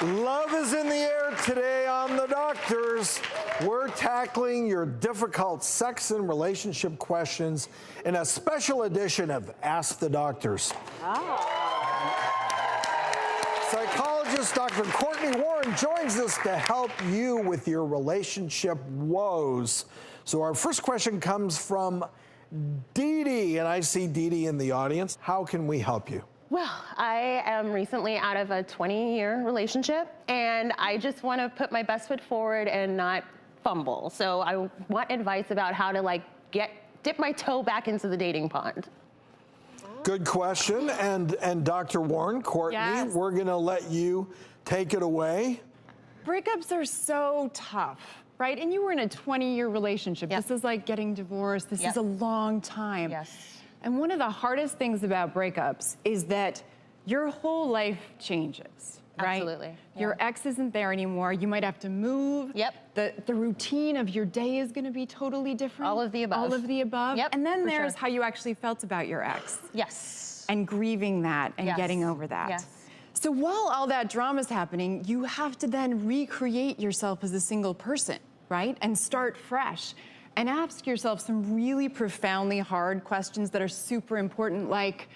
Love is in the air today on The Doctors. We're tackling your difficult sex and relationship questions in a special edition of Ask the Doctors. Psychologist Dr. Cortney Warren joins us to help you with your relationship woes. So our first question comes from Didi, and I see Didi in the audience. How can we help you? Well, I am recently out of a 20-year relationship, and I just want to put my best foot forward and not fumble. So I want advice about how to dip my toe back into the dating pond. Good question. And Dr. Warren, Courtney, Yes. we're going to let you take it away. Breakups are so tough, right? And you were in a 20-year relationship. Yep. This is like getting divorced. This is a long time. Yes. And one of the hardest things about breakups is that your whole life changes, right? Absolutely. Your ex isn't there anymore. You might have to move. Yep. The routine of your day is going to be totally different. All of the above. All of the above. Yep, And then for there's sure. how you actually felt about your ex. Yes. And grieving that and Yes. getting over that. Yes. So while all that drama's happening, you have to then recreate yourself as a single person, right? And start fresh. And ask yourself some really profoundly hard questions that are super important, like,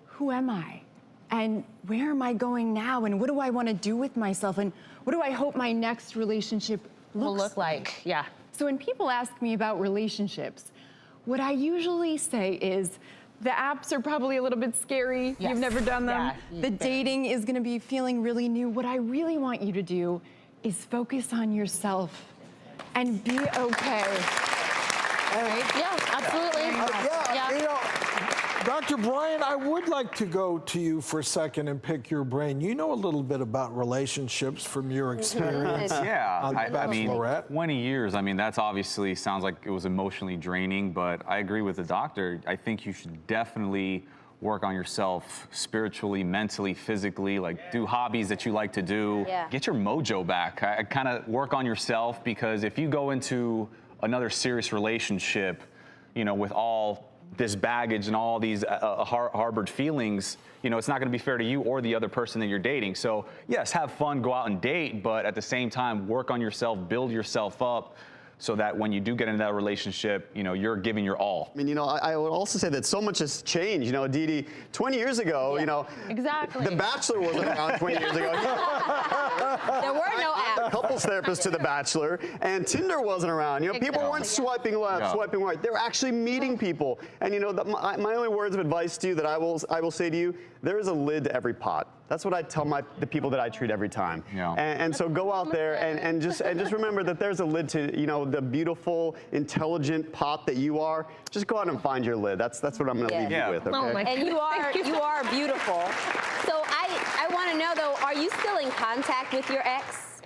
who am I? And where am I going now? And what do I want to do with myself? And what do I hope my next relationship Will look like. Yeah. So when people ask me about relationships, what I usually say is, the apps are probably a little bit scary. Yes. You've never done them. Yeah, The dating is going to be feeling really new. What I really want you to do is focus on yourself and be okay. Right? Yeah, absolutely. Yeah, you know, Dr. Brian, I would like to go to you for a second and pick your brain. You know a little bit about relationships from your experience. Yeah, on The I mean, Bachelorette. 20 years, I mean, that's obviously sounds like it was emotionally draining, but I agree with the doctor. I think you should definitely work on yourself spiritually, mentally, physically, like do hobbies that you like to do. Yeah. Get your mojo back. I kind of work on yourself, because if you go into another serious relationship, you know, with all this baggage and all these harbored feelings, you know, it's not going to be fair to you or the other person that you're dating. So yes, have fun, go out and date, but at the same time, work on yourself, build yourself up, so that when you do get into that relationship, you know, you're giving your all. I mean, you know, I would also say that so much has changed. You know, Didi, 20 years ago, you know, Exactly. The Bachelor wasn't around 20 years ago. There were no apps. Couples therapist to The Bachelor, and Tinder wasn't around. You know, people weren't swiping left, Yeah. swiping right. They were actually meeting people. And you know, my only words of advice to you that I will say to you: there is a lid to every pot. That's what I tell the people that I treat every time. Yeah. And so go out there and just remember that there's a lid to, you know, the beautiful, intelligent pot that you are. Just go out and find your lid. That's what I'm going to leave Yeah. you with. Okay? Oh my And you are beautiful. So I want to know though, are you still in contact with your ex?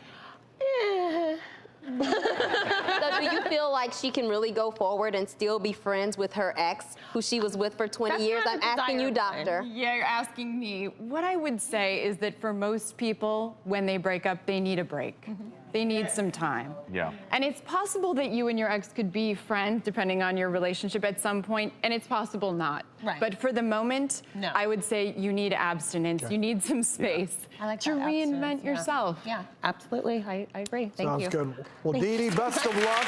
So do you feel like she can really go forward and still be friends with her ex, who she was with for 20 That's years? not I'm a asking you, desire of doctor. Yeah, you're asking me. What I would say is that for most people, when they break up, they need a break. They need some time. Yeah. And it's possible that you and your ex could be friends, depending on your relationship at some point, and it's possible not. Right. But for the moment, No. I would say you need abstinence. You need some space I like to that, reinvent abstinence, yeah. yourself. Yeah, absolutely. I agree. Thank you. Sounds good. Well, Didi, best of luck.